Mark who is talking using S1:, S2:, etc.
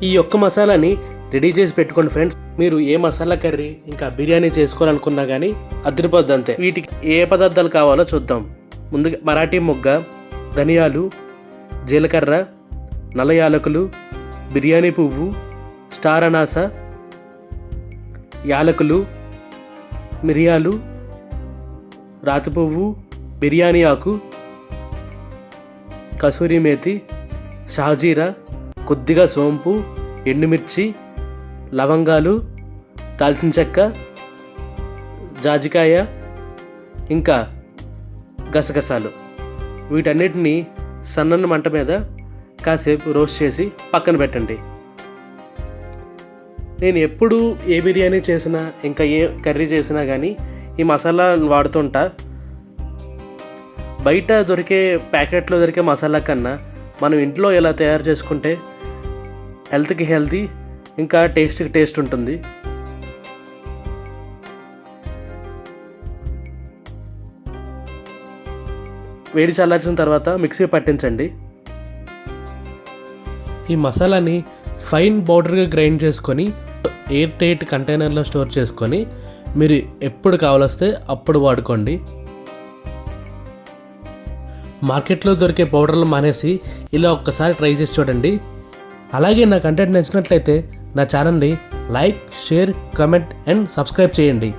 S1: ఈ ఒక్క మసాలాని రెడీ చేసి పెట్టుకోండి ఫ్రెండ్స్. మీరు ఏ మసాలా కర్రీ ఇంకా బిర్యానీ చేసుకోవాలనుకున్నా కానీ అదిరిపోద్ది అంతే. వీటికి ఏ పదార్థాలు కావాలో చూద్దాం. ముందుగా మరాఠీ మొగ్గ, ధనియాలు, జీలకర్ర, నల్ల యాలకులు, బిర్యానీ పువ్వు, స్టార్ అనాస, యాలకులు, మిరియాలు, రాతి పువ్వు, బిర్యానీ ఆకు, కసూరి మేతి, షాజీరా, కొద్దిగా సోంపు, ఎండుమిర్చి, లవంగాలు, దాల్చిన చెక్క, జాజికాయ, ఇంకా గసగసాలు. వీటన్నిటిని సన్నని మంట మీద కాసేపు రోస్ట్ చేసి పక్కన పెట్టండి. నేను ఎప్పుడు ఏ బిర్యానీ చేసినా ఇంకా ఏ కర్రీ చేసినా కానీ ఈ మసాలా వాడుతుంటా. బయట దొరికే ప్యాకెట్లో దొరికే మసాలా కన్నా మనం ఇంట్లో ఎలా తయారు చేసుకుంటే హెల్త్కి హెల్తీ ఇంకా టేస్ట్కి టేస్ట్ ఉంటుంది. వేడి చల్లార్చిన తర్వాత మిక్సీ పట్టించండి. ఈ మసాలాని ఫైన్ పౌడర్గా గ్రైండ్ చేసుకొని ఎయిర్ టైట్ కంటైనర్లో స్టోర్ చేసుకొని మీరు ఎప్పుడు కావాలొస్తే అప్పుడు వాడుకోండి. మార్కెట్లో దొరికే పౌడర్లు మానేసి ఇలా ఒక్కసారి ట్రై చేసి చూడండి. అలాగే నా కంటెంట్ నచ్చినట్లయితే నా ఛానల్ని like, share, comment and subscribe చేయండి.